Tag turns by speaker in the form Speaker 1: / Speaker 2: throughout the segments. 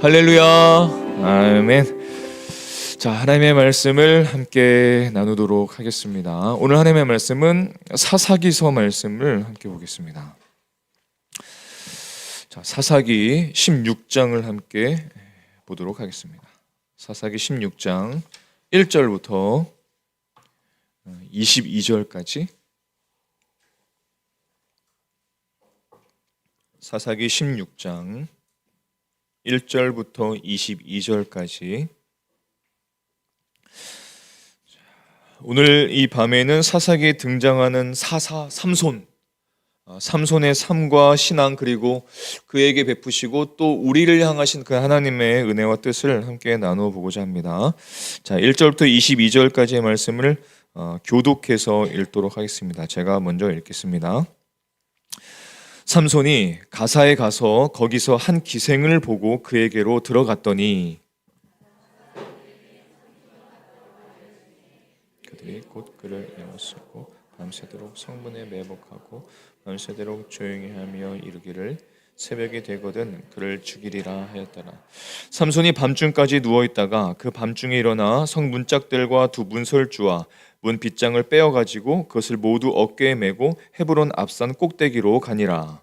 Speaker 1: 할렐루야. 아멘. 자, 하나님의 말씀을 함께 나누도록 하겠습니다. 오늘 하나님의 말씀은 사사기서 말씀을 함께 보겠습니다. 자, 사사기 16장을 함께 보도록 하겠습니다. 사사기 16장 1절부터 22절까지 사사기 16장 1절부터 22절까지. 오늘 이 밤에는 사사기에 등장하는 사사 삼손의 삶과 신앙, 그리고 그에게 베푸시고 또 우리를 향하신 그 하나님의 은혜와 뜻을 함께 나누어 보고자 합니다. 자, 1절부터 22절까지의 말씀을 교독해서 읽도록 하겠습니다. 제가 먼저 읽겠습니다. 삼손이 가사에 가서 거기서 한 기생을 보고 그에게로 들어갔더니 그들이 곧 그를 애워쓰고 밤새도록 성문에 매복하고 밤새도록 조용히 하며 이르기를 새벽이 되거든 그를 죽이리라 하였더라. 삼손이 밤중까지 누워있다가 그 밤중에 일어나 성 문짝들과 두 문설주와 문 빗장을 빼어가지고 그것을 모두 어깨에 메고 헤브론 앞산 꼭대기로 가니라.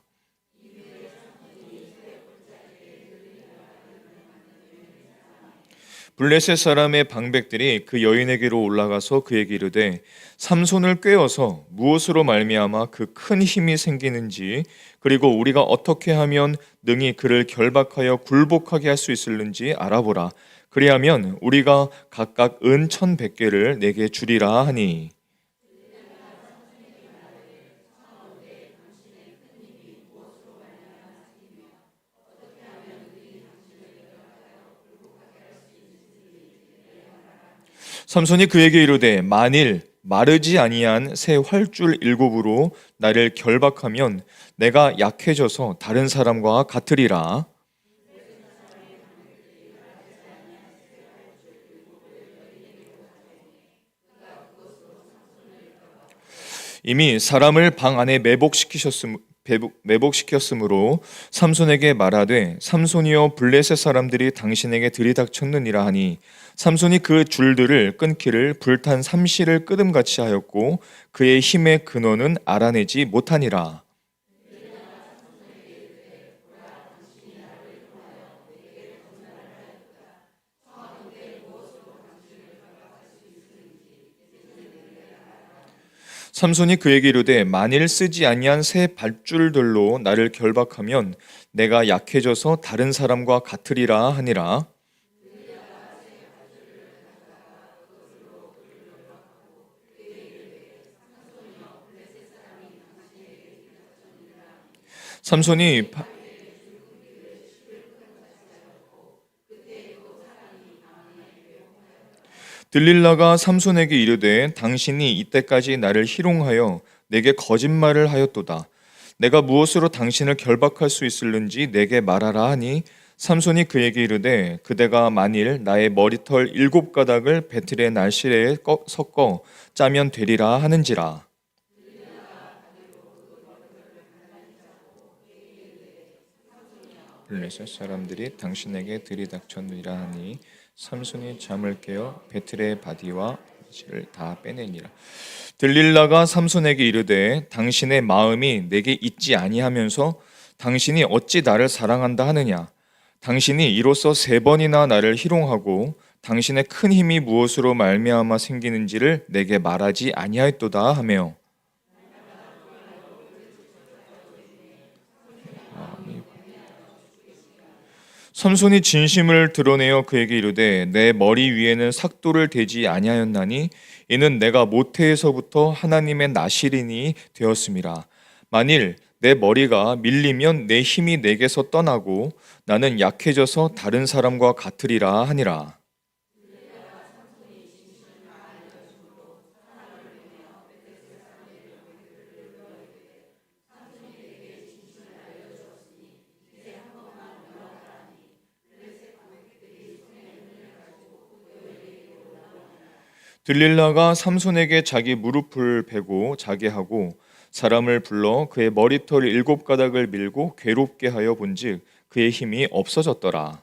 Speaker 1: 블레셋 사람의 방백들이 그 여인에게로 올라가서 그에게 이르되 삼손을 꾀어서 무엇으로 말미암아 그 큰 힘이 생기는지, 그리고 우리가 어떻게 하면 능히 그를 결박하여 굴복하게 할 수 있을는지 알아보라. 그리하면 우리가 각각 은 1,100개를 내게 주리라 하니, 삼손이 그에게 이르되 만일 마르지 아니한 새 활줄 7으로 나를 결박하면 내가 약해져서 다른 사람과 같으리라. 이미 사람을 방 안에 매복시켰으므로 삼손에게 말하되 삼손이여 블레셋 사람들이 당신에게 들이닥쳤느니라 하니, 삼손이 그 줄들을 끊기를 불탄 삼시를 끄듬같이 하였고 그의 힘의 근원은 알아내지 못하니라. 삼손이 그에게 이르되 만일 쓰지 아니한 새 밧줄들로 나를 결박하면 내가 약해져서 다른 사람과 같으리라 하니라. 삼손이 들릴라가 삼손에게 이르되 당신이 이때까지 나를 희롱하여 내게 거짓말을 하였도다. 내가 무엇으로 당신을 결박할 수 있을는지 내게 말하라 하니, 삼손이 그에게 이르되 그대가 만일 나의 머리털 7가닥을 배틀의 날실에 섞어 짜면 되리라 하는지라. 블레셋 사람들이 당신에게 들이닥쳤느니라 하니, 삼손이 잠을 깨어 배틀의 바디와 실을 다 빼내니라. 들릴라가 삼손에게 이르되 당신의 마음이 내게 있지 아니하면서 당신이 어찌 나를 사랑한다 하느냐. 당신이 이로써 3번이나 나를 희롱하고 당신의 큰 힘이 무엇으로 말미암아 생기는지를 내게 말하지 아니하였도다 하며, 삼손이 진심을 드러내어 그에게 이르되 내 머리 위에는 삭도를 대지 아니하였나니 이는 내가 모태에서부터 하나님의 나실인이 되었음이라. 만일 내 머리가 밀리면 내 힘이 내게서 떠나고 나는 약해져서 다른 사람과 같으리라 하니라. 들릴라가 삼손에게 자기 무릎을 베고 자게 하고 사람을 불러 그의 머리털 7가닥을 밀고 괴롭게 하여 본즉 그의 힘이 없어졌더라.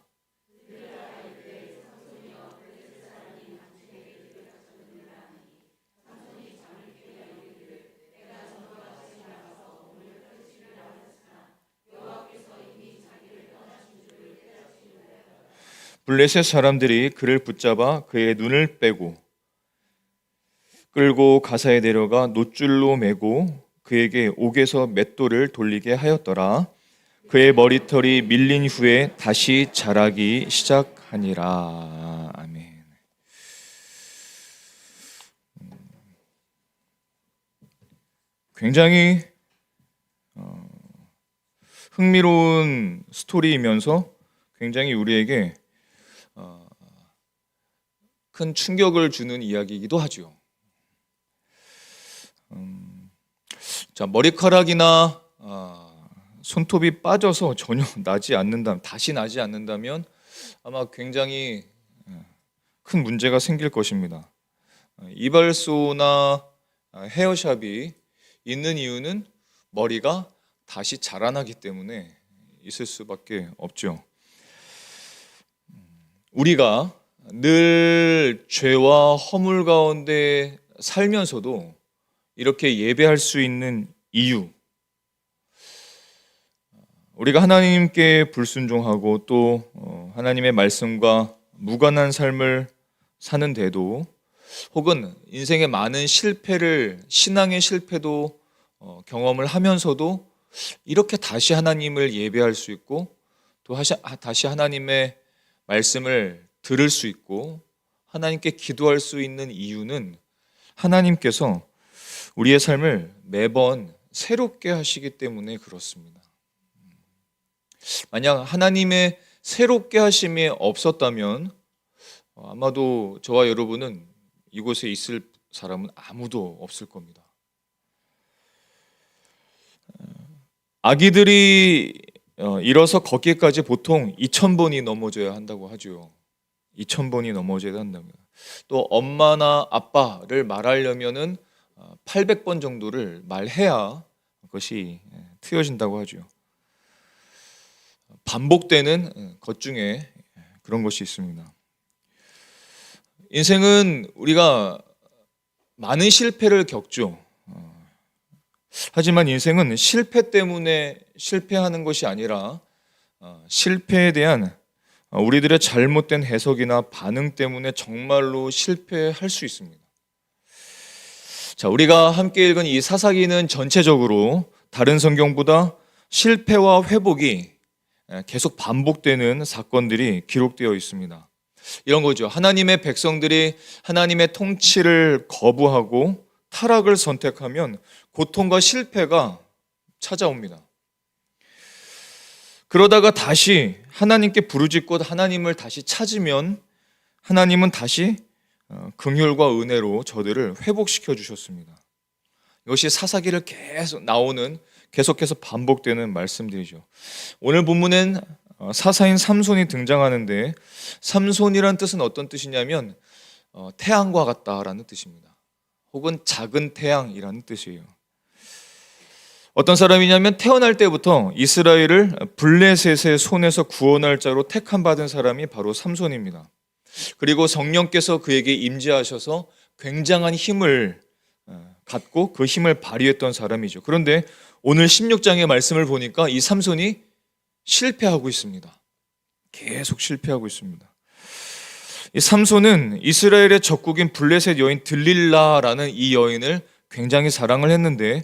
Speaker 1: 블레셋 사람들이 그를 붙잡아 그의 눈을 빼고 끌고 가사에 데려가 노줄로 매고 그에게 옥에서 맷돌을 돌리게 하였더라. 그의 머리털이 밀린 후에 다시 자라기 시작하니라. 아멘. 굉장히 흥미로운 스토리이면서 굉장히 우리에게 큰 충격을 주는 이야기이기도 하죠. 자, 머리카락이나 손톱이 빠져서 전혀 다시 나지 않는다면 아마 굉장히 큰 문제가 생길 것입니다. 이발소나 헤어샵이 있는 이유는 머리가 다시 자라나기 때문에 있을 수밖에 없죠. 우리가 늘 죄와 허물 가운데 살면서도 이렇게 예배할 수 있는 이유, 우리가 하나님께 불순종하고 또 하나님의 말씀과 무관한 삶을 사는데도, 혹은 인생의 많은 신앙의 실패도 경험을 하면서도 이렇게 다시 하나님을 예배할 수 있고 또 다시 하나님의 말씀을 들을 수 있고 하나님께 기도할 수 있는 이유는 하나님께서 우리의 삶을 매번 새롭게 하시기 때문에 그렇습니다. 만약 하나님의 새롭게 하심이 없었다면 아마도 저와 여러분은 이곳에 있을 사람은 아무도 없을 겁니다. 아기들이 일어서 걷기까지 보통 2000번이 넘어져야 한다고 하죠. 2000번이 넘어져야 한답니다. 또 엄마나 아빠를 말하려면은 800번 정도를 말해야 그것이 트여진다고 하죠. 반복되는 것 중에 그런 것이 있습니다. 인생은 우리가 많은 실패를 겪죠. 하지만 인생은 실패 때문에 실패하는 것이 아니라 실패에 대한 우리들의 잘못된 해석이나 반응 때문에 정말로 실패할 수 있습니다. 자, 우리가 함께 읽은 이 사사기는 전체적으로 다른 성경보다 실패와 회복이 계속 반복되는 사건들이 기록되어 있습니다. 이런 거죠. 하나님의 백성들이 하나님의 통치를 거부하고 타락을 선택하면 고통과 실패가 찾아옵니다. 그러다가 다시 하나님께 부르짖고 하나님을 다시 찾으면 하나님은 다시 긍휼과 은혜로 저들을 회복시켜 주셨습니다. 이것이 사사기를 계속해서 반복되는 말씀들이죠. 오늘 본문엔 사사인 삼손이 등장하는데, 삼손이란 뜻은 어떤 뜻이냐면 태양과 같다라는 뜻입니다. 혹은 작은 태양이라는 뜻이에요. 어떤 사람이냐면 태어날 때부터 이스라엘을 블레셋의 손에서 구원할 자로 택함받은 사람이 바로 삼손입니다. 그리고 성령께서 그에게 임재하셔서 굉장한 힘을 갖고 그 힘을 발휘했던 사람이죠. 그런데 오늘 16장의 말씀을 보니까 이 삼손이 실패하고 있습니다. 계속 실패하고 있습니다. 이 삼손은 이스라엘의 적국인 블레셋 여인 들릴라라는 이 여인을 굉장히 사랑을 했는데,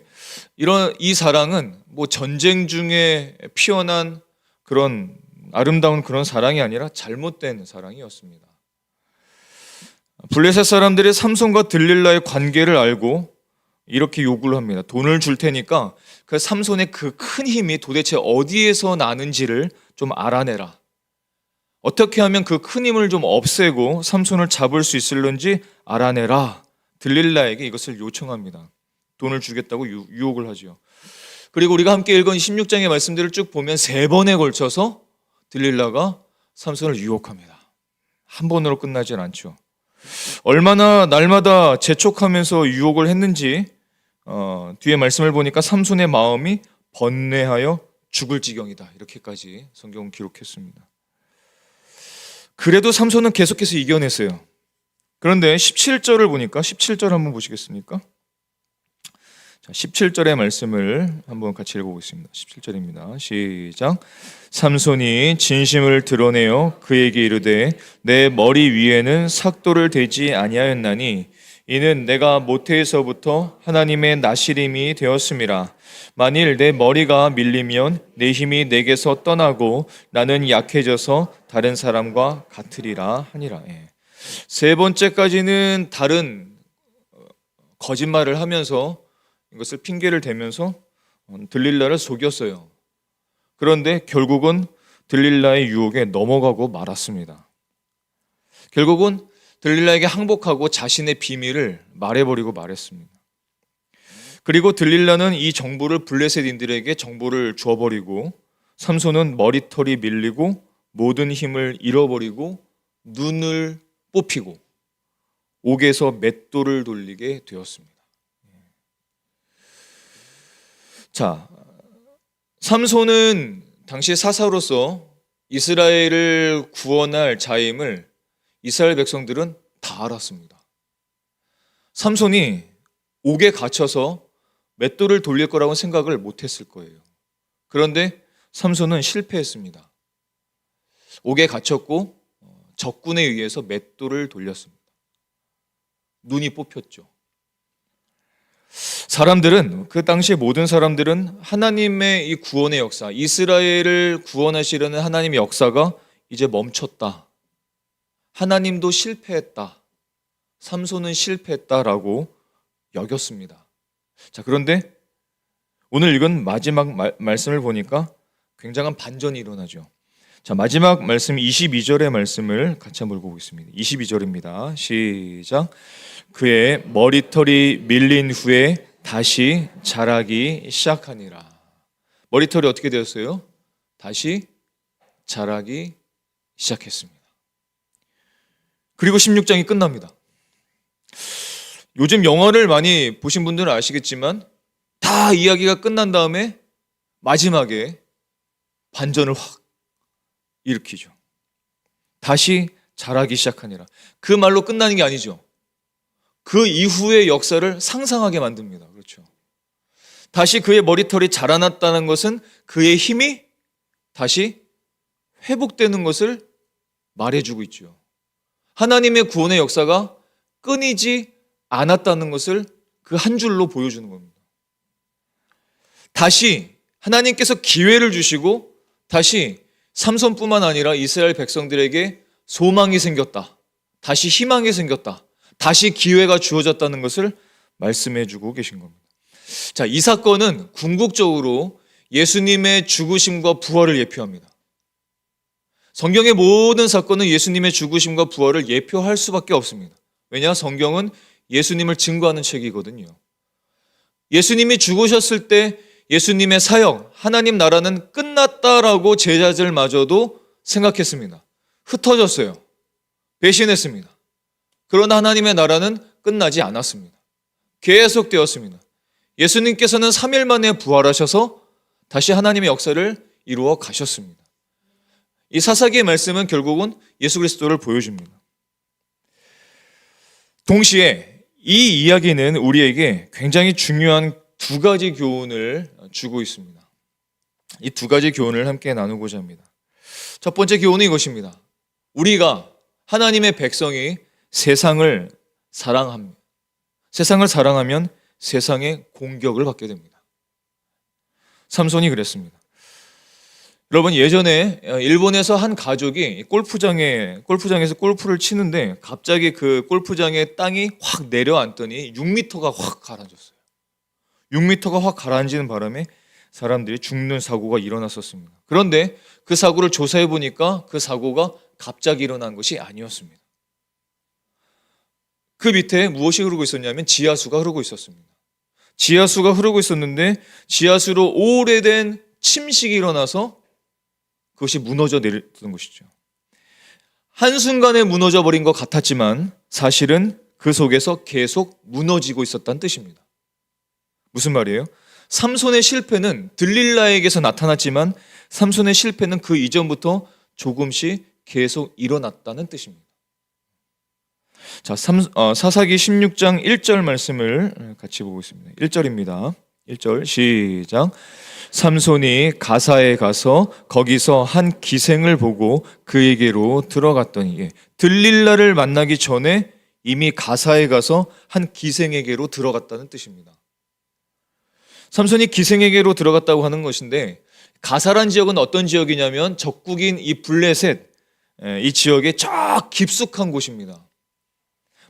Speaker 1: 이 사랑은 전쟁 중에 피어난 그런 아름다운 그런 사랑이 아니라 잘못된 사랑이었습니다. 블레셋 사람들이 삼손과 들릴라의 관계를 알고 이렇게 요구를 합니다. 돈을 줄 테니까 그 삼손의 그 큰 힘이 도대체 어디에서 나는지를 좀 알아내라. 어떻게 하면 그 큰 힘을 좀 없애고 삼손을 잡을 수 있을런지 알아내라. 들릴라에게 이것을 요청합니다. 돈을 주겠다고 유혹을 하죠. 그리고 우리가 함께 읽은 16장의 말씀들을 쭉 보면 3번에 걸쳐서 들릴라가 삼손을 유혹합니다. 한 번으로 끝나질 않죠. 얼마나 날마다 재촉하면서 유혹을 했는지 뒤에 말씀을 보니까 삼손의 마음이 번뇌하여 죽을 지경이다, 이렇게까지 성경은 기록했습니다. 그래도 삼손은 계속해서 이겨냈어요. 그런데 17절을 보니까 17절 한번 보시겠습니까? 자, 17절의 말씀을 한번 같이 읽어보겠습니다. 17절입니다. 시작. 삼손이 진심을 드러내어 그에게 이르되 내 머리 위에는 삭도를 대지 아니하였나니 이는 내가 모태에서부터 하나님의 나시림이 되었음이라. 만일 내 머리가 밀리면 내 힘이 내게서 떠나고 나는 약해져서 다른 사람과 같으리라 하니라. 세 번째까지는 다른 거짓말을 하면서 이것을 핑계를 대면서 들릴라를 속였어요. 그런데 결국은 들릴라의 유혹에 넘어가고 말았습니다. 결국은 들릴라에게 항복하고 자신의 비밀을 말해버리고 말했습니다. 그리고 들릴라는 이 정보를 블레셋인들에게 정보를 주어버리고 삼손은 머리털이 밀리고 모든 힘을 잃어버리고 눈을 뽑히고 옥에서 맷돌을 돌리게 되었습니다. 자, 삼손은 당시 사사로서 이스라엘을 구원할 자임을 이스라엘 백성들은 다 알았습니다. 삼손이 옥에 갇혀서 맷돌을 돌릴 거라고 생각을 못했을 거예요. 그런데 삼손은 실패했습니다. 옥에 갇혔고 적군에 의해서 맷돌을 돌렸습니다. 눈이 뽑혔죠. 사람들은, 그 당시의 모든 사람들은 하나님의 이 구원의 역사, 이스라엘을 구원하시려는 하나님의 역사가 이제 멈췄다, 하나님도 실패했다, 삼손은 실패했다라고 여겼습니다. 자, 그런데 오늘 읽은 마지막 말씀을 보니까 굉장한 반전이 일어나죠. 자, 마지막 말씀 22절의 말씀을 같이 한번 읽어보겠습니다. 22절입니다. 시작. 그의 머리털이 밀린 후에 다시 자라기 시작하니라. 머리털이 어떻게 되었어요? 다시 자라기 시작했습니다. 그리고 16장이 끝납니다. 요즘 영화를 많이 보신 분들은 아시겠지만 다 이야기가 끝난 다음에 마지막에 반전을 확 일으키죠. 다시 자라기 시작하니라. 그 말로 끝나는 게 아니죠. 그 이후의 역사를 상상하게 만듭니다. 그렇죠. 다시 그의 머리털이 자라났다는 것은 그의 힘이 다시 회복되는 것을 말해주고 있죠. 하나님의 구원의 역사가 끊이지 않았다는 것을 그 한 줄로 보여주는 겁니다. 다시 하나님께서 기회를 주시고 다시 삼손뿐만 아니라 이스라엘 백성들에게 소망이 생겼다, 다시 희망이 생겼다, 다시 기회가 주어졌다는 것을 말씀해 주고 계신 겁니다. 자, 이 사건은 궁극적으로 예수님의 죽으심과 부활을 예표합니다. 성경의 모든 사건은 예수님의 죽으심과 부활을 예표할 수밖에 없습니다. 왜냐? 성경은 예수님을 증거하는 책이거든요. 예수님이 죽으셨을 때 예수님의 사역, 하나님 나라는 끝났다라고 제자들마저도 생각했습니다. 흩어졌어요. 배신했습니다. 그러나 하나님의 나라는 끝나지 않았습니다. 계속되었습니다. 예수님께서는 3일 만에 부활하셔서 다시 하나님의 역사를 이루어 가셨습니다. 이 사사기의 말씀은 결국은 예수 그리스도를 보여줍니다. 동시에 이 이야기는 우리에게 굉장히 중요한 두 가지 교훈을 주고 있습니다. 이 두 가지 교훈을 함께 나누고자 합니다. 첫 번째 교훈은 이것입니다. 우리가, 하나님의 백성이 세상을 사랑합니다. 세상을 사랑하면 세상의 공격을 받게 됩니다. 삼손이 그랬습니다. 여러분, 예전에 일본에서 한 가족이 골프장에서 골프를 치는데 갑자기 그 골프장의 땅이 확 내려앉더니 6m가 확 가라앉았어요. 6m가 확 가라앉는 바람에 사람들이 죽는 사고가 일어났었습니다. 그런데 그 사고를 조사해 보니까 그 사고가 갑자기 일어난 것이 아니었습니다. 그 밑에 무엇이 흐르고 있었냐면 지하수가 흐르고 있었습니다. 지하수가 흐르고 있었는데 지하수로 오래된 침식이 일어나서 그것이 무너져 내렸던 것이죠. 한순간에 무너져 버린 것 같았지만 사실은 그 속에서 계속 무너지고 있었다는 뜻입니다. 무슨 말이에요? 삼손의 실패는 들릴라에게서 나타났지만 삼손의 실패는 그 이전부터 조금씩 계속 일어났다는 뜻입니다. 자, 사사기 16장 1절 말씀을 같이 보겠습니다. 1절입니다. 1절 시작. 삼손이 가사에 가서 거기서 한 기생을 보고 그에게로 들어갔더니, 들릴라를 만나기 전에 이미 가사에 가서 한 기생에게로 들어갔다는 뜻입니다. 삼손이 기생에게로 들어갔다고 하는 것인데, 가사란 지역은 어떤 지역이냐면 적국인 이 블레셋, 이 지역의 쫙 깊숙한 곳입니다.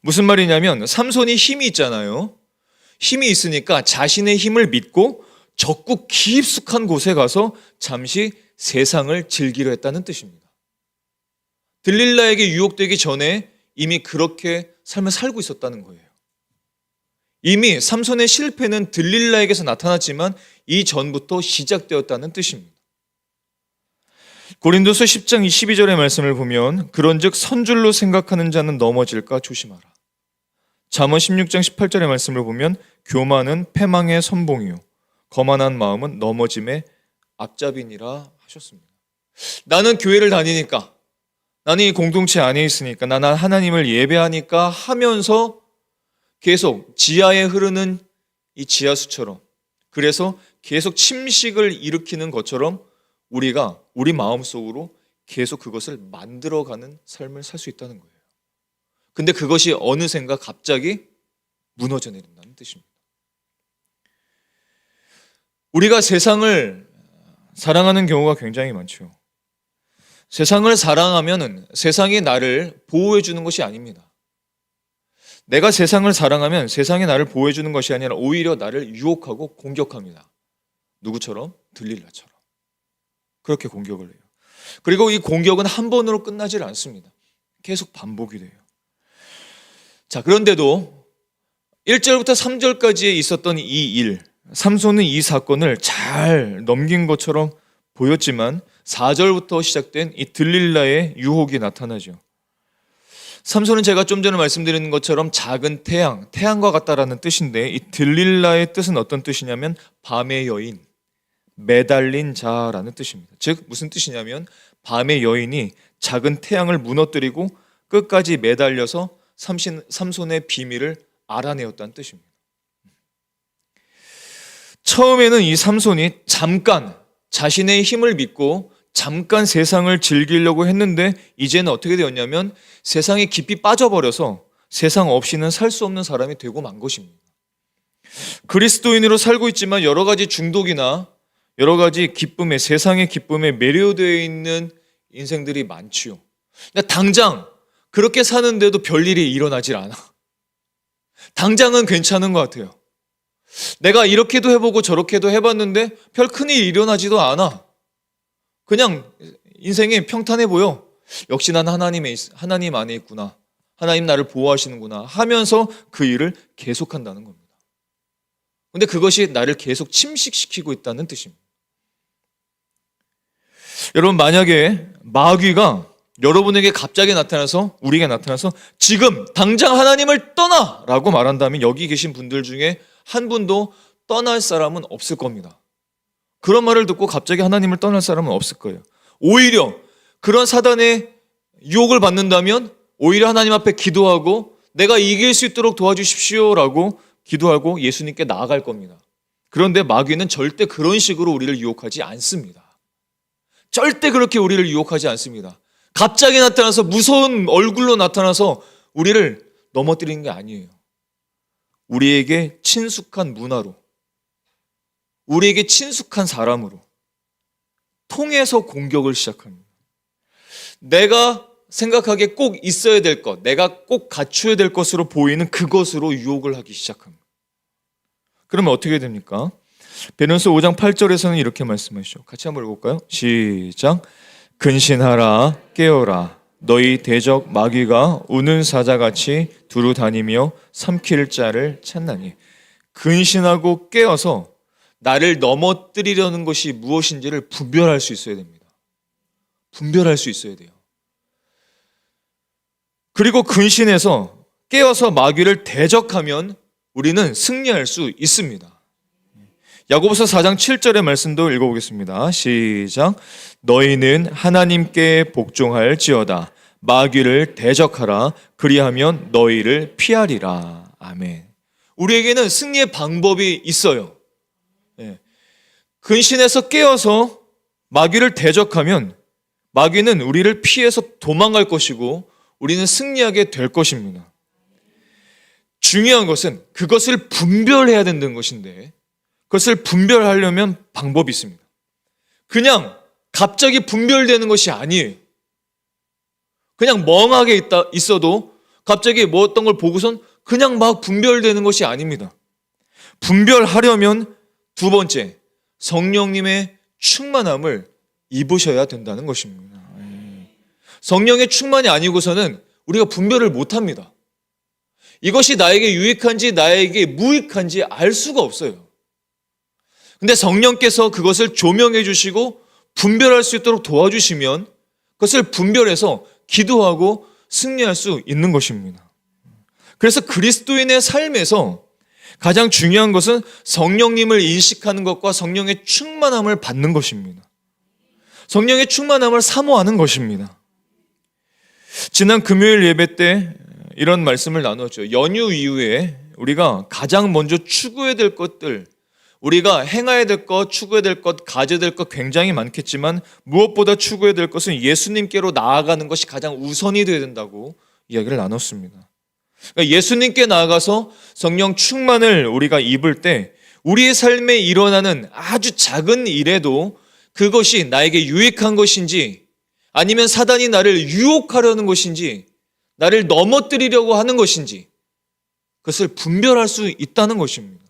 Speaker 1: 무슨 말이냐면 삼손이 힘이 있잖아요. 힘이 있으니까 자신의 힘을 믿고 적국 깊숙한 곳에 가서 잠시 세상을 즐기려 했다는 뜻입니다. 들릴라에게 유혹되기 전에 이미 그렇게 삶을 살고 있었다는 거예요. 이미 삼손의 실패는 들릴라에게서 나타났지만 이전부터 시작되었다는 뜻입니다. 고린도서 10장 22절의 말씀을 보면 그런즉 선줄로 생각하는 자는 넘어질까 조심하라. 잠언 16장 18절의 말씀을 보면 교만은 패망의 선봉이요 거만한 마음은 넘어짐의 앞잡이니라 하셨습니다. 나는 교회를 다니니까, 나는 이 공동체 안에 있으니까, 나는 하나님을 예배하니까 하면서 계속 지하에 흐르는 이 지하수처럼, 그래서 계속 침식을 일으키는 것처럼 우리가 우리 마음속으로 계속 그것을 만들어가는 삶을 살 수 있다는 거예요. 근데 그것이 어느샌가 갑자기 무너져 내린다는 뜻입니다. 우리가 세상을 사랑하는 경우가 굉장히 많죠. 세상을 사랑하면 세상이 나를 보호해 주는 것이 아닙니다. 내가 세상을 사랑하면 세상이 나를 보호해 주는 것이 아니라 오히려 나를 유혹하고 공격합니다. 누구처럼? 들릴라처럼. 그렇게 공격을 해요. 그리고 이 공격은 한 번으로 끝나질 않습니다. 계속 반복이 돼요. 자, 그런데도 1절부터 3절까지에 있었던 이 일, 삼손은 이 사건을 잘 넘긴 것처럼 보였지만 4절부터 시작된 이 들릴라의 유혹이 나타나죠. 삼손은 제가 좀 전에 말씀드린 것처럼 작은 태양, 태양과 같다라는 뜻인데, 이 들릴라의 뜻은 어떤 뜻이냐면 밤의 여인, 매달린 자라는 뜻입니다. 즉 무슨 뜻이냐면 밤의 여인이 작은 태양을 무너뜨리고 끝까지 매달려서 삼손의 비밀을 알아내었다는 뜻입니다. 처음에는 이 삼손이 잠깐 자신의 힘을 믿고 잠깐 세상을 즐기려고 했는데 이제는 어떻게 되었냐면 세상에 깊이 빠져버려서 세상 없이는 살 수 없는 사람이 되고 만 것입니다. 그리스도인으로 살고 있지만 여러 가지 중독이나 여러 가지 기쁨에, 세상의 기쁨에 매료되어 있는 인생들이 많지요. 당장 그렇게 사는데도 별일이 일어나질 않아. 당장은 괜찮은 것 같아요. 내가 이렇게도 해보고 저렇게도 해봤는데 별 큰일이 일어나지도 않아. 그냥 인생이 평탄해 보여. 역시 난 하나님 안에 있구나. 하나님 나를 보호하시는구나 하면서 그 일을 계속한다는 겁니다. 근데 그것이 나를 계속 침식시키고 있다는 뜻입니다. 여러분, 만약에 마귀가 여러분에게 갑자기 나타나서, 우리에게 나타나서 지금 당장 하나님을 떠나! 라고 말한다면 여기 계신 분들 중에 한 분도 떠날 사람은 없을 겁니다. 그런 말을 듣고 갑자기 하나님을 떠날 사람은 없을 거예요. 오히려 그런 사단의 유혹을 받는다면 오히려 하나님 앞에 기도하고 내가 이길 수 있도록 도와주십시오라고 기도하고 예수님께 나아갈 겁니다. 그런데 마귀는 절대 그런 식으로 우리를 유혹하지 않습니다. 절대 그렇게 우리를 유혹하지 않습니다. 갑자기 나타나서 무서운 얼굴로 나타나서 우리를 넘어뜨리는 게 아니에요. 우리에게 친숙한 문화로, 우리에게 친숙한 사람으로 통해서 공격을 시작합니다. 내가 생각하기에 꼭 있어야 될 것, 내가 꼭 갖춰야 될 것으로 보이는 그것으로 유혹을 하기 시작합니다. 그러면 어떻게 됩니까? 베드로서 5장 8절에서는 이렇게 말씀하시죠. 같이 한번 읽어볼까요? 시작. 근신하라, 깨어라. 너희 대적 마귀가 우는 사자같이 두루 다니며 삼킬 자를 찾나니. 근신하고 깨어서 나를 넘어뜨리려는 것이 무엇인지를 분별할 수 있어야 됩니다. 분별할 수 있어야 돼요. 그리고 근신해서 깨어서 마귀를 대적하면 우리는 승리할 수 있습니다. 야고보서 4장 7절의 말씀도 읽어보겠습니다. 시작. 너희는 하나님께 복종할지어다. 마귀를 대적하라. 그리하면 너희를 피하리라. 아멘. 우리에게는 승리의 방법이 있어요. 근신에서 깨어서 마귀를 대적하면 마귀는 우리를 피해서 도망갈 것이고 우리는 승리하게 될 것입니다. 중요한 것은 그것을 분별해야 된다는 것인데, 그것을 분별하려면 방법이 있습니다. 그냥 갑자기 분별되는 것이 아니에요. 그냥 멍하게 있어도 갑자기 뭐 어떤 걸 보고선 그냥 막 분별되는 것이 아닙니다. 분별하려면 두 번째, 성령님의 충만함을 입으셔야 된다는 것입니다. 성령의 충만이 아니고서는 우리가 분별을 못합니다. 이것이 나에게 유익한지 나에게 무익한지 알 수가 없어요. 근데 성령께서 그것을 조명해 주시고 분별할 수 있도록 도와주시면 그것을 분별해서 기도하고 승리할 수 있는 것입니다. 그래서 그리스도인의 삶에서 가장 중요한 것은 성령님을 인식하는 것과 성령의 충만함을 받는 것입니다. 성령의 충만함을 사모하는 것입니다. 지난 금요일 예배 때 이런 말씀을 나눴죠. 연휴 이후에 우리가 가장 먼저 추구해야 될 것들, 우리가 행해야 될 것, 추구해야 될 것, 가져야 될 것 굉장히 많겠지만 무엇보다 추구해야 될 것은 예수님께로 나아가는 것이 가장 우선이 되어야 된다고 이야기를 나눴습니다. 그러니까 예수님께 나아가서 성령 충만을 우리가 입을 때 우리의 삶에 일어나는 아주 작은 일에도 그것이 나에게 유익한 것인지 아니면 사단이 나를 유혹하려는 것인지 나를 넘어뜨리려고 하는 것인지 그것을 분별할 수 있다는 것입니다.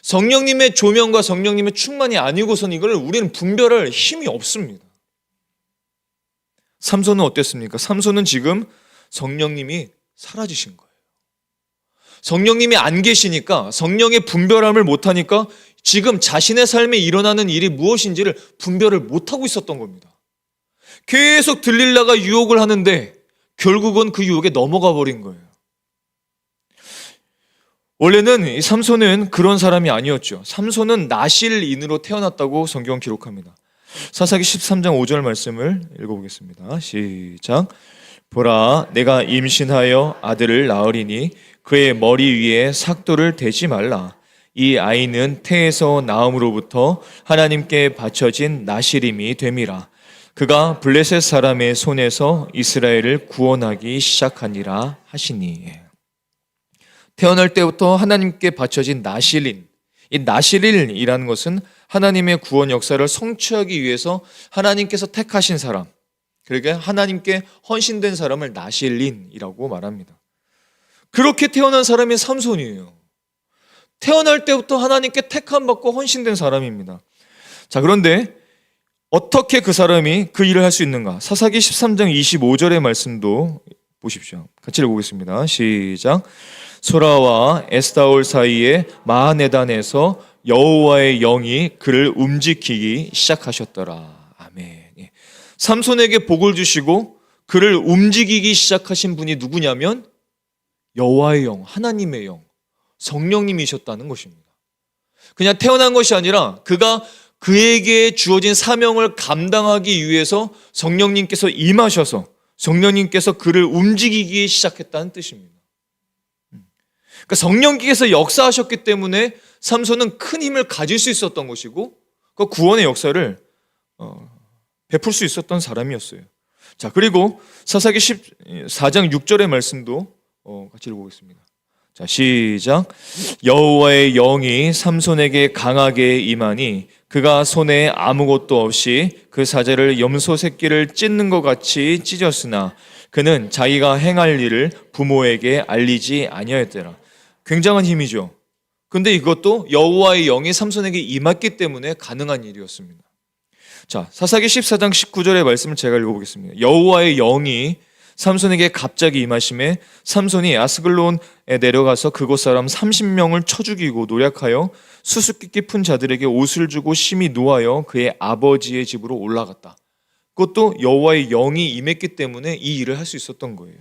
Speaker 1: 성령님의 조명과 성령님의 충만이 아니고선 이걸 우리는 분별할 힘이 없습니다. 삼손은 어땠습니까? 삼손은 지금 성령님이 사라지신 거예요. 성령님이 안 계시니까 성령의 분별함을 못하니까 지금 자신의 삶에 일어나는 일이 무엇인지를 분별을 못하고 있었던 겁니다. 계속 들릴라가 유혹을 하는데 결국은 그 유혹에 넘어가 버린 거예요. 원래는 이 삼손은 그런 사람이 아니었죠. 삼손은 나실인으로 태어났다고 성경 기록합니다. 사사기 13장 5절 말씀을 읽어보겠습니다. 시작. 보라, 내가 임신하여 아들을 낳으리니 그의 머리 위에 삭도를 대지 말라. 이 아이는 태에서 나음으로부터 하나님께 바쳐진 나실임이 됨이라. 그가 블레셋 사람의 손에서 이스라엘을 구원하기 시작하니라 하시니. 태어날 때부터 하나님께 바쳐진 나실인, 이 나실인이라는 것은 하나님의 구원 역사를 성취하기 위해서 하나님께서 택하신 사람, 그러니까 하나님께 헌신된 사람을 나실인이라고 말합니다. 그렇게 태어난 사람이 삼손이에요. 태어날 때부터 하나님께 택함받고 헌신된 사람입니다. 자, 그런데 어떻게 그 사람이 그 일을 할 수 있는가? 사사기 13장 25절의 말씀도 보십시오. 같이 읽어보겠습니다. 시작. 소라와 에스타올 사이에 마하네단에서 여호와의 영이 그를 움직이기 시작하셨더라. 아멘. 삼손에게 복을 주시고 그를 움직이기 시작하신 분이 누구냐면 여호와의 영, 하나님의 영, 성령님이셨다는 것입니다. 그냥 태어난 것이 아니라 그가 그에게 주어진 사명을 감당하기 위해서 성령님께서 임하셔서 성령님께서 그를 움직이기 시작했다는 뜻입니다. 그러니까 성령께서 역사하셨기 때문에 삼손은 큰 힘을 가질 수 있었던 것이고 그 구원의 역사를 베풀 수 있었던 사람이었어요. 자, 그리고 사사기 14장 6절의 말씀도 같이 읽어보겠습니다. 자, 시작. 여호와의 영이 삼손에게 강하게 임하니 그가 손에 아무것도 없이 그 사제를 염소 새끼를 찢는 것 같이 찢었으나 그는 자기가 행할 일을 부모에게 알리지 아니하였더라. 굉장한 힘이죠. 근데 이것도 여호와의 영이 삼손에게 임했기 때문에 가능한 일이었습니다. 자, 사사기 14장 19절의 말씀을 제가 읽어보겠습니다. 여호와의 영이 삼손에게 갑자기 임하심에 삼손이 아스글론에 내려가서 그곳 사람 30명을 쳐 죽이고 노략하여 수수께 깊은 자들에게 옷을 주고 심히 노하여 그의 아버지의 집으로 올라갔다. 그것도 여호와의 영이 임했기 때문에 이 일을 할 수 있었던 거예요.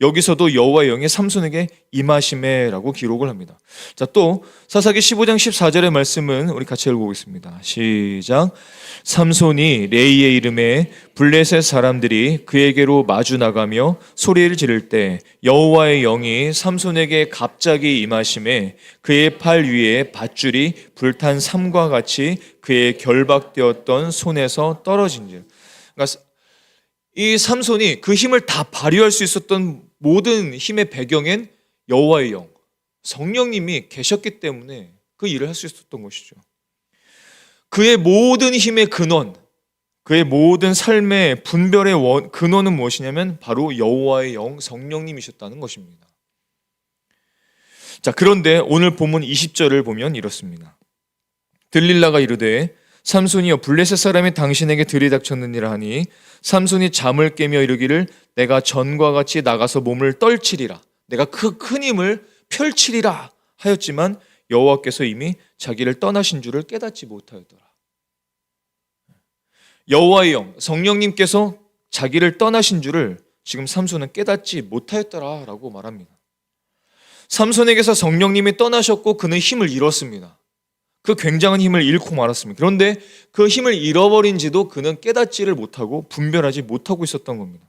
Speaker 1: 여기서도 여호와의 영이 삼손에게 임하시매라고 기록을 합니다. 자, 또 사사기 15장 14절의 말씀은 우리 같이 읽어보겠습니다. 시작. 삼손이 레이의 이름에 블레셋 사람들이 그에게로 마주 나가며 소리를 지를 때 여호와의 영이 삼손에게 갑자기 임하심에 그의 팔 위에 밧줄이 불탄 삼과 같이 그의 결박되었던 손에서 떨어진지라. 그러니까 이 삼손이 그 힘을 다 발휘할 수 있었던 모든 힘의 배경엔 여호와의 영, 성령님이 계셨기 때문에 그 일을 할 수 있었던 것이죠. 그의 모든 힘의 근원, 그의 모든 삶의 분별의 근원은 무엇이냐면 바로 여호와의 영, 성령님이셨다는 것입니다. 자, 그런데 오늘 본문 20절을 보면 이렇습니다. 들릴라가 이르되 삼손이여 블레셋 사람이 당신에게 들이닥쳤느니라 하니 삼손이 잠을 깨며 이르기를 내가 전과 같이 나가서 몸을 떨치리라, 내가 그 큰 힘을 펼치리라 하였지만 여호와께서 이미 자기를 떠나신 줄을 깨닫지 못하였더라. 여호와의 영, 성령님께서 자기를 떠나신 줄을 지금 삼손은 깨닫지 못하였더라라고 말합니다. 삼손에게서 성령님이 떠나셨고 그는 힘을 잃었습니다. 그 굉장한 힘을 잃고 말았습니다. 그런데 그 힘을 잃어버린지도 그는 깨닫지를 못하고 분별하지 못하고 있었던 겁니다.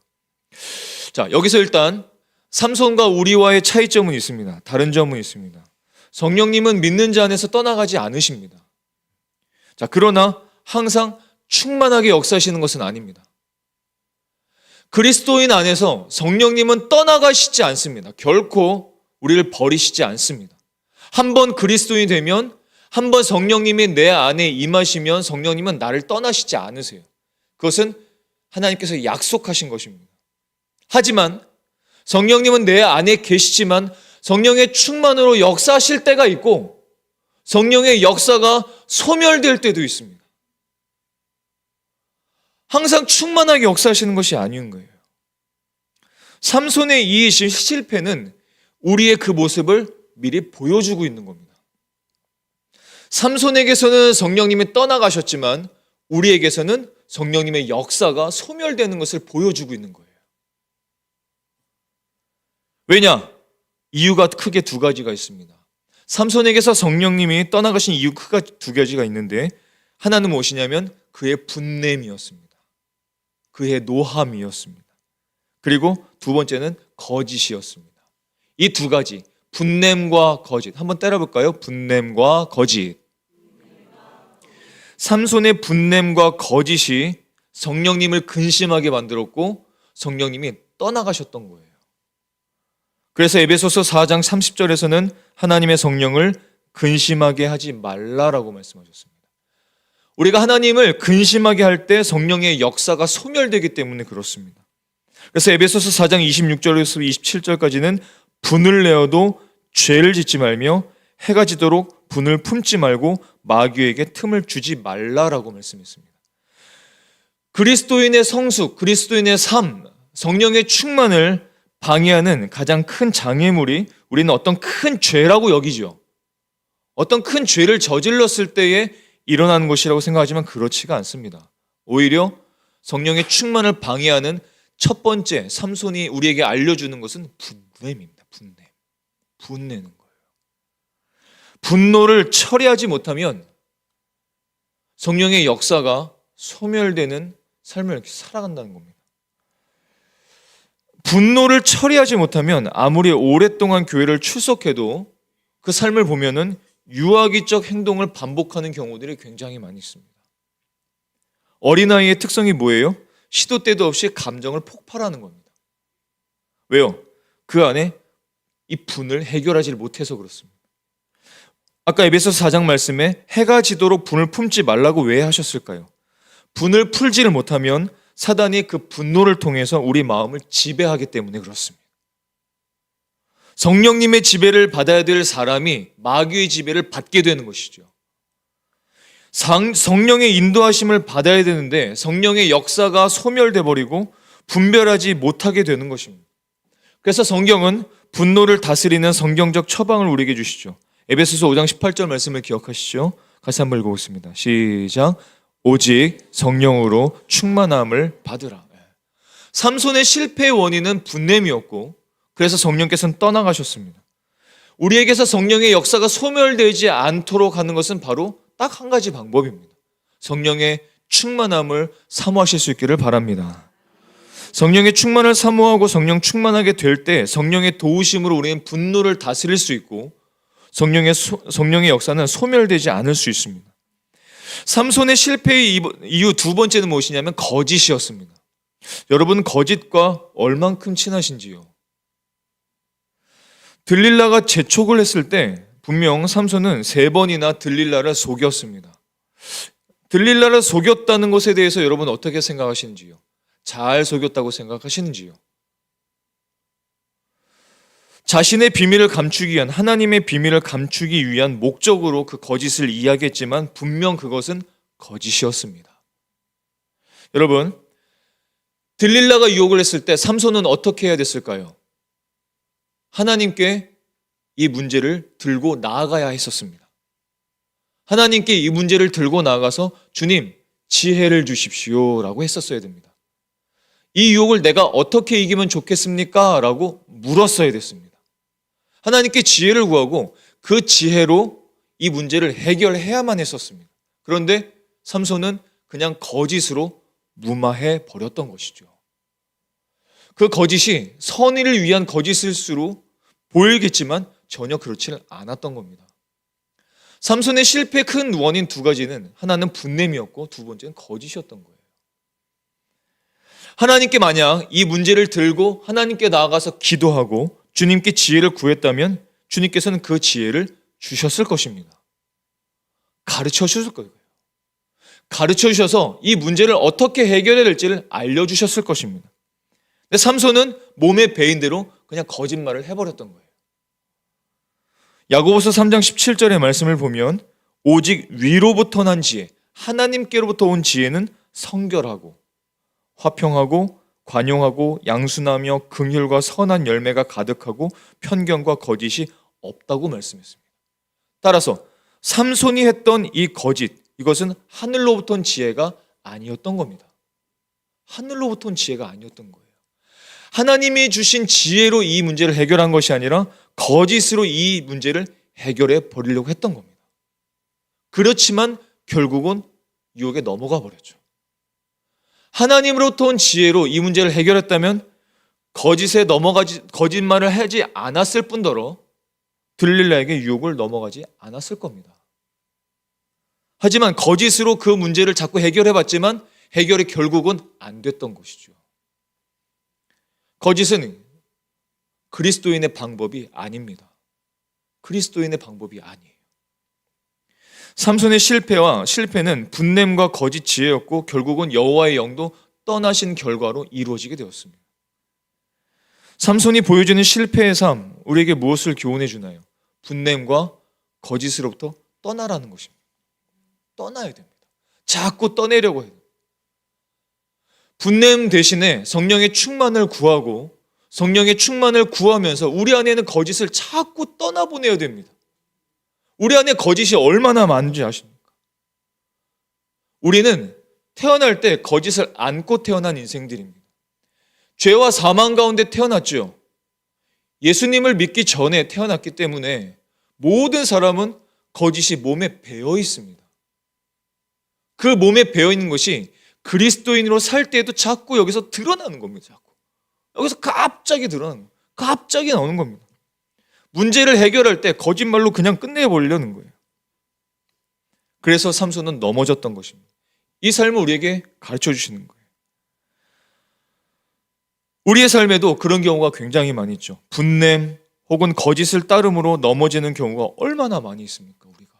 Speaker 1: 자, 여기서 일단 삼손과 우리와의 차이점은 있습니다. 다른 점은 있습니다. 성령님은 믿는 자 안에서 떠나가지 않으십니다. 자, 그러나 항상 충만하게 역사하시는 것은 아닙니다. 그리스도인 안에서 성령님은 떠나가시지 않습니다. 결코 우리를 버리시지 않습니다. 한번 그리스도인이 되면, 한번 성령님이 내 안에 임하시면 성령님은 나를 떠나시지 않으세요. 그것은 하나님께서 약속하신 것입니다. 하지만 성령님은 내 안에 계시지만 성령의 충만으로 역사하실 때가 있고 성령의 역사가 소멸될 때도 있습니다. 항상 충만하게 역사하시는 것이 아닌 거예요. 삼손의 이 실패는 우리의 그 모습을 미리 보여주고 있는 겁니다. 삼손에게서는 성령님이 떠나가셨지만 우리에게서는 성령님의 역사가 소멸되는 것을 보여주고 있는 거예요. 왜냐? 이유가 크게 두 가지가 있습니다. 삼손에게서 성령님이 떠나가신 이유 크게 두 가지가 있는데, 하나는 무엇이냐면 그의 분냄이었습니다. 그의 노함이었습니다. 그리고 두 번째는 거짓이었습니다. 이 두 가지, 분냄과 거짓, 한번 때려볼까요? 분냄과 거짓. 삼손의 분냄과 거짓이 성령님을 근심하게 만들었고 성령님이 떠나가셨던 거예요. 그래서 에베소서 4장 30절에서는 하나님의 성령을 근심하게 하지 말라라고 말씀하셨습니다. 우리가 하나님을 근심하게 할 때 성령의 역사가 소멸되기 때문에 그렇습니다. 그래서 에베소서 4장 26절에서 27절까지는 분을 내어도 죄를 짓지 말며 해가 지도록 분을 품지 말고 마귀에게 틈을 주지 말라라고 말씀했습니다. 그리스도인의 성숙, 그리스도인의 삶, 성령의 충만을 방해하는 가장 큰 장애물이 우리는 어떤 큰 죄라고 여기죠. 어떤 큰 죄를 저질렀을 때에 일어나는 것이라고 생각하지만 그렇지가 않습니다. 오히려 성령의 충만을 방해하는 첫 번째 삼손이 우리에게 알려주는 것은 분냄입니다. 분내는 거예요. 분노를 처리하지 못하면 성령의 역사가 소멸되는 삶을 이렇게 살아간다는 겁니다. 분노를 처리하지 못하면 아무리 오랫동안 교회를 출석해도 그 삶을 보면은 유아기적 행동을 반복하는 경우들이 굉장히 많이 있습니다. 어린아이의 특성이 뭐예요? 시도 때도 없이 감정을 폭발하는 겁니다. 왜요? 그 안에 이 분을 해결하지 못해서 그렇습니다. 아까 에베소서 4장 말씀에 해가 지도록 분을 품지 말라고 왜 하셨을까요? 분을 풀지를 못하면 사단이 그 분노를 통해서 우리 마음을 지배하기 때문에 그렇습니다. 성령님의 지배를 받아야 될 사람이 마귀의 지배를 받게 되는 것이죠. 성령의 인도하심을 받아야 되는데 성령의 역사가 소멸돼 버리고 분별하지 못하게 되는 것입니다. 그래서 성경은 분노를 다스리는 성경적 처방을 우리에게 주시죠. 에베소서 5장 18절 말씀을 기억하시죠? 같이 한번 읽어보겠습니다. 시작. 오직 성령으로 충만함을 받으라. 삼손의 실패의 원인은 분냄이었고 그래서 성령께서는 떠나가셨습니다. 우리에게서 성령의 역사가 소멸되지 않도록 하는 것은 바로 딱 한 가지 방법입니다. 성령의 충만함을 사모하실 수 있기를 바랍니다. 성령의 충만을 사모하고 성령 충만하게 될 때 성령의 도우심으로 우리는 분노를 다스릴 수 있고 성령의 역사는 소멸되지 않을 수 있습니다. 삼손의 실패의 이유 두 번째는 무엇이냐면 거짓이었습니다. 여러분, 거짓과 얼만큼 친하신지요? 들릴라가 재촉을 했을 때 분명 삼손은 3번이나 들릴라를 속였습니다. 들릴라를 속였다는 것에 대해서 여러분 어떻게 생각하시는지요? 잘 속였다고 생각하시는지요? 자신의 비밀을 감추기 위한, 하나님의 비밀을 감추기 위한 목적으로 그 거짓을 이야기했지만 분명 그것은 거짓이었습니다. 여러분, 들릴라가 유혹을 했을 때 삼손은 어떻게 해야 됐을까요? 하나님께 이 문제를 들고 나아가야 했었습니다. 하나님께 이 문제를 들고 나아가서 주님, 지혜를 주십시오 라고 했었어야 됩니다. 이 유혹을 내가 어떻게 이기면 좋겠습니까? 라고 물었어야 됐습니다. 하나님께 지혜를 구하고 그 지혜로 이 문제를 해결해야만 했었습니다. 그런데 삼손은 그냥 거짓으로 무마해 버렸던 것이죠. 그 거짓이 선의를 위한 거짓일수록 보이겠지만 전혀 그렇지는 않았던 겁니다. 삼손의 실패의 큰 원인 두 가지는 하나는 분냄이었고 두 번째는 거짓이었던 거예요. 하나님께 만약 이 문제를 들고 하나님께 나아가서 기도하고 주님께 지혜를 구했다면 주님께서는 그 지혜를 주셨을 것입니다. 가르쳐 주셨을 거예요. 가르쳐 주셔서 이 문제를 어떻게 해결해야 될지를 알려주셨을 것입니다. 근데 삼손은 몸에 배인 대로 그냥 거짓말을 해버렸던 거예요. 야고보서 3장 17절의 말씀을 보면 오직 위로부터 난 지혜, 하나님께로부터 온 지혜는 성결하고 화평하고 관용하고 양순하며 긍휼과 선한 열매가 가득하고 편견과 거짓이 없다고 말씀했습니다. 따라서 삼손이 했던 이 거짓, 이것은 하늘로부터 온 지혜가 아니었던 겁니다. 하늘로부터 온 지혜가 아니었던 거예요. 하나님이 주신 지혜로 이 문제를 해결한 것이 아니라 거짓으로 이 문제를 해결해 버리려고 했던 겁니다. 그렇지만 결국은 유혹에 넘어가 버렸죠. 하나님으로부터 온 지혜로 이 문제를 해결했다면 거짓말을 하지 않았을 뿐더러 들릴라에게 유혹을 넘어가지 않았을 겁니다. 하지만 거짓으로 그 문제를 자꾸 해결해봤지만 해결이 결국은 안 됐던 것이죠. 거짓은 그리스도인의 방법이 아닙니다. 그리스도인의 방법이 아니에요. 삼손의 실패는 분냄과 거짓 지혜였고 결국은 여호와의 영도 떠나신 결과로 이루어지게 되었습니다. 삼손이 보여주는 실패의 삶, 우리에게 무엇을 교훈해 주나요? 분냄과 거짓으로부터 떠나라는 것입니다. 떠나야 됩니다. 자꾸 떠내려고 해요. 분냄 대신에 성령의 충만을 구하고 성령의 충만을 구하면서 우리 안에는 거짓을 자꾸 떠나보내야 됩니다. 우리 안에 거짓이 얼마나 많은지 아십니까? 우리는 태어날 때 거짓을 안고 태어난 인생들입니다. 죄와 사망 가운데 태어났죠. 예수님을 믿기 전에 태어났기 때문에 모든 사람은 거짓이 몸에 배어 있습니다. 그 몸에 배어 있는 것이 그리스도인으로 살 때에도 자꾸 여기서 드러나는 겁니다. 자꾸. 여기서 갑자기 드러나는 거예요. 갑자기 나오는 겁니다. 문제를 해결할 때 거짓말로 그냥 끝내버리려는 거예요. 그래서 삼손은 넘어졌던 것입니다. 이 삶을 우리에게 가르쳐 주시는 거예요. 우리의 삶에도 그런 경우가 굉장히 많이 있죠. 분냄 혹은 거짓을 따름으로 넘어지는 경우가 얼마나 많이 있습니까, 우리가.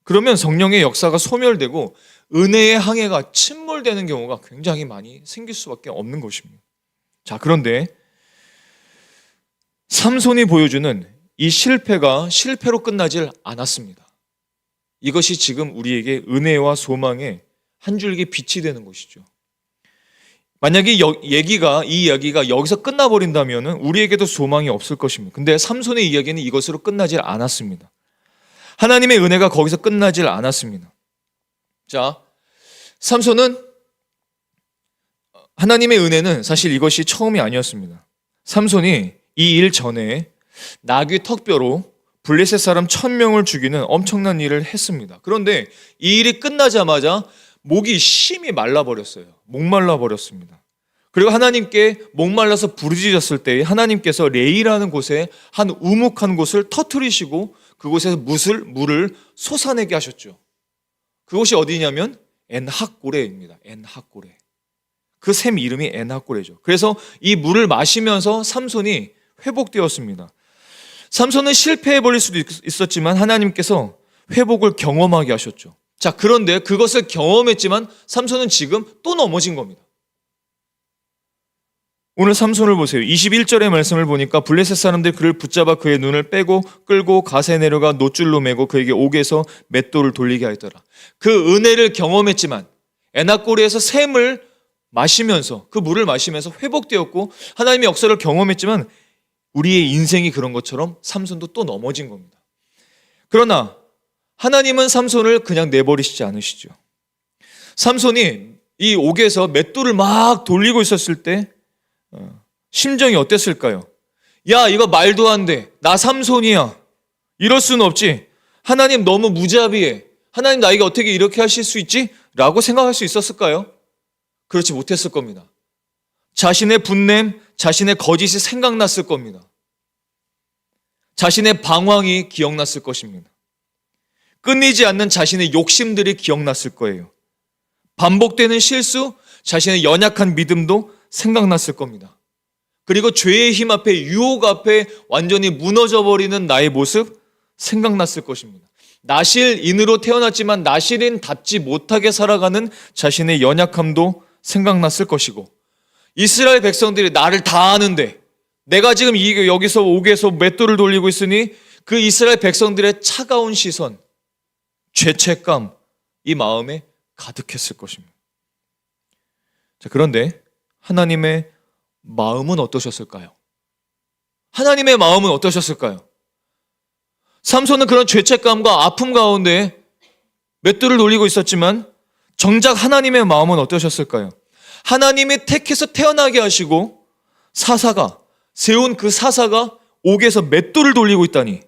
Speaker 1: 그러면 성령의 역사가 소멸되고 은혜의 항해가 침몰되는 경우가 굉장히 많이 생길 수밖에 없는 것입니다. 자, 그런데 삼손이 보여주는 이 실패가 실패로 끝나질 않았습니다. 이것이 지금 우리에게 은혜와 소망의 한 줄기 빛이 되는 것이죠. 만약에 이 이야기가 여기서 끝나버린다면 우리에게도 소망이 없을 것입니다. 근데 삼손의 이야기는 이것으로 끝나질 않았습니다. 하나님의 은혜가 거기서 끝나질 않았습니다. 자, 삼손은 하나님의 은혜는 사실 이것이 처음이 아니었습니다. 삼손이 이 일 전에 나귀 턱뼈로 블레셋 사람 1000명을 죽이는 엄청난 일을 했습니다. 그런데 이 일이 끝나자마자 목이 심히 말라버렸어요. 목말라버렸습니다. 그리고 하나님께 목말라서 부르짖었을 때 하나님께서 레이라는 곳에 한 우묵한 곳을 터뜨리시고 그곳에서 물을 솟아내게 하셨죠. 그곳이 어디냐면 엔핫고레입니다. 엔핫고레. 그 샘 이름이 엔핫고레죠. 그래서 이 물을 마시면서 삼손이 회복되었습니다. 삼손은 실패해버릴 수도 있었지만 하나님께서 회복을 경험하게 하셨죠. 자, 그런데 그것을 경험했지만 삼손은 지금 또 넘어진 겁니다. 오늘 삼손을 보세요. 21절의 말씀을 보니까 블레셋 사람들이 그를 붙잡아 그의 눈을 빼고 끌고 갓에 내려가 노줄로 매고 그에게 옥에서 맷돌을 돌리게 하였더라. 그 은혜를 경험했지만 엔핫고레에서 샘을 마시면서 그 물을 마시면서 회복되었고 하나님의 역사를 경험했지만 우리의 인생이 그런 것처럼 삼손도 또 넘어진 겁니다. 그러나 하나님은 삼손을 그냥 내버리시지 않으시죠. 삼손이 이 옥에서 맷돌을 막 돌리고 있었을 때 심정이 어땠을까요? 야, 이거 말도 안 돼. 나 삼손이야. 이럴 수는 없지. 하나님 너무 무자비해. 하나님 나에게 어떻게 이렇게 하실 수 있지? 라고 생각할 수 있었을까요? 그렇지 못했을 겁니다. 자신의 분냄, 자신의 거짓이 생각났을 겁니다. 자신의 방황이 기억났을 것입니다. 끊이지 않는 자신의 욕심들이 기억났을 거예요. 반복되는 실수, 자신의 연약한 믿음도 생각났을 겁니다. 그리고 죄의 힘 앞에, 유혹 앞에 완전히 무너져버리는 나의 모습 생각났을 것입니다. 나실인으로 태어났지만 나실인답지 못하게 살아가는 자신의 연약함도 생각났을 것이고, 이스라엘 백성들이 나를 다 아는데 내가 지금 여기서 옥에서 맷돌을 돌리고 있으니 그 이스라엘 백성들의 차가운 시선, 죄책감, 이 마음에 가득했을 것입니다. 자, 그런데 하나님의 마음은 어떠셨을까요? 하나님의 마음은 어떠셨을까요? 삼손은 그런 죄책감과 아픔 가운데 맷돌을 돌리고 있었지만 정작 하나님의 마음은 어떠셨을까요? 하나님이 택해서 태어나게 하시고 사사가 세운 그 사사가 옥에서 맷돌을 돌리고 있다니,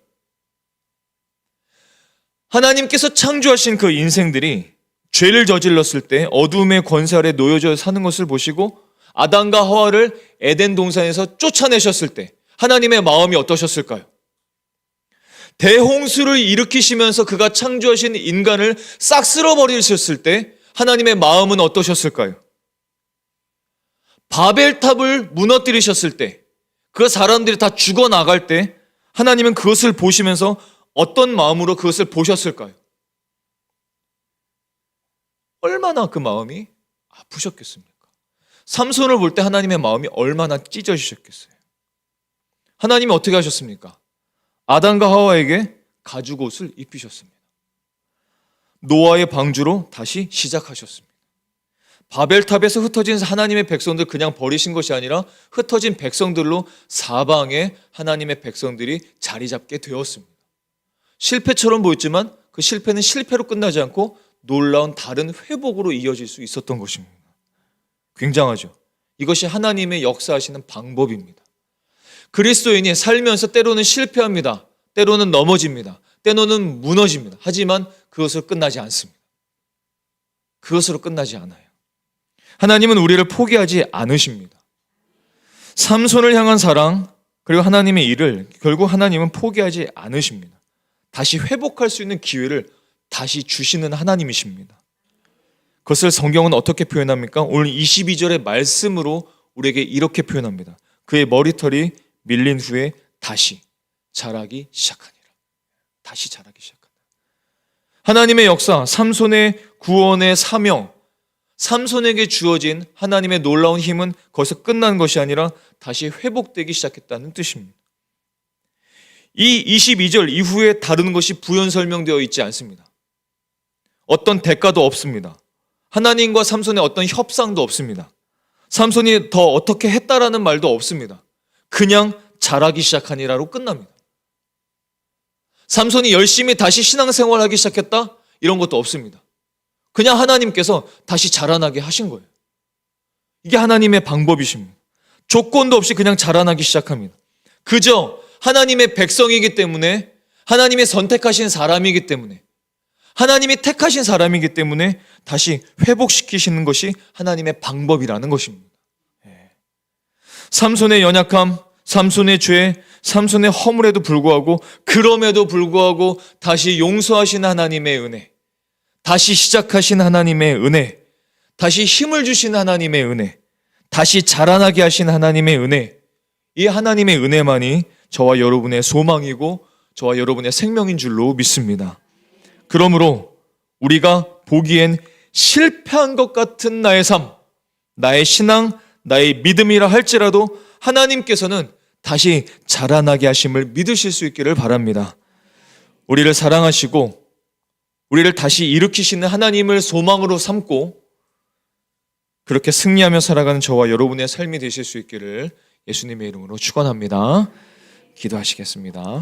Speaker 1: 하나님께서 창조하신 그 인생들이 죄를 저질렀을 때 어둠의 권세 아래 놓여져 사는 것을 보시고 아담과 하와를 에덴 동산에서 쫓아내셨을 때 하나님의 마음이 어떠셨을까요? 대홍수를 일으키시면서 그가 창조하신 인간을 싹 쓸어버리셨을 때 하나님의 마음은 어떠셨을까요? 바벨탑을 무너뜨리셨을 때, 그 사람들이 다 죽어나갈 때 하나님은 그것을 보시면서 어떤 마음으로 그것을 보셨을까요? 얼마나 그 마음이 아프셨겠습니까? 삼손을 볼 때 하나님의 마음이 얼마나 찢어지셨겠어요? 하나님이 어떻게 하셨습니까? 아담과 하와에게 가죽옷을 입히셨습니다. 노아의 방주로 다시 시작하셨습니다. 바벨탑에서 흩어진 하나님의 백성들 그냥 버리신 것이 아니라 흩어진 백성들로 사방에 하나님의 백성들이 자리 잡게 되었습니다. 실패처럼 보였지만 그 실패는 실패로 끝나지 않고 놀라운 다른 회복으로 이어질 수 있었던 것입니다. 굉장하죠. 이것이 하나님의 역사하시는 방법입니다. 그리스도인이 살면서 때로는 실패합니다. 때로는 넘어집니다. 때로는 무너집니다. 하지만 그것으로 끝나지 않습니다. 그것으로 끝나지 않아요. 하나님은 우리를 포기하지 않으십니다. 삼손을 향한 사랑, 그리고 하나님의 일을 결국 하나님은 포기하지 않으십니다. 다시 회복할 수 있는 기회를 다시 주시는 하나님이십니다. 그것을 성경은 어떻게 표현합니까? 오늘 22절의 말씀으로 우리에게 이렇게 표현합니다. 그의 머리털이 밀린 후에 다시 자라기 시작하니라. 다시 자라기 시작하니라. 하나님의 역사, 삼손의 구원의 사명, 삼손에게 주어진 하나님의 놀라운 힘은 거기서 끝난 것이 아니라 다시 회복되기 시작했다는 뜻입니다. 이 22절 이후에 다른 것이 부연 설명되어 있지 않습니다. 어떤 대가도 없습니다. 하나님과 삼손의 어떤 협상도 없습니다. 삼손이 더 어떻게 했다라는 말도 없습니다. 그냥 자라기 시작하니라로 끝납니다. 삼손이 열심히 다시 신앙생활하기 시작했다? 이런 것도 없습니다. 그냥 하나님께서 다시 자라나게 하신 거예요. 이게 하나님의 방법이십니다. 조건도 없이 그냥 자라나기 시작합니다. 그저 하나님의 백성이기 때문에, 하나님의 선택하신 사람이기 때문에, 하나님이 택하신 사람이기 때문에 다시 회복시키시는 것이 하나님의 방법이라는 것입니다. 삼손의 연약함, 삼손의 죄, 삼손의 허물에도 불구하고, 그럼에도 불구하고 다시 용서하신 하나님의 은혜, 다시 시작하신 하나님의 은혜, 다시 힘을 주신 하나님의 은혜, 다시 자라나게 하신 하나님의 은혜, 이 하나님의 은혜만이 저와 여러분의 소망이고 저와 여러분의 생명인 줄로 믿습니다. 그러므로 우리가 보기엔 실패한 것 같은 나의 삶, 나의 신앙, 나의 믿음이라 할지라도 하나님께서는 다시 자라나게 하심을 믿으실 수 있기를 바랍니다. 우리를 사랑하시고 우리를 다시 일으키시는 하나님을 소망으로 삼고 그렇게 승리하며 살아가는 저와 여러분의 삶이 되실 수 있기를 예수님의 이름으로 축원합니다. 기도하시겠습니다.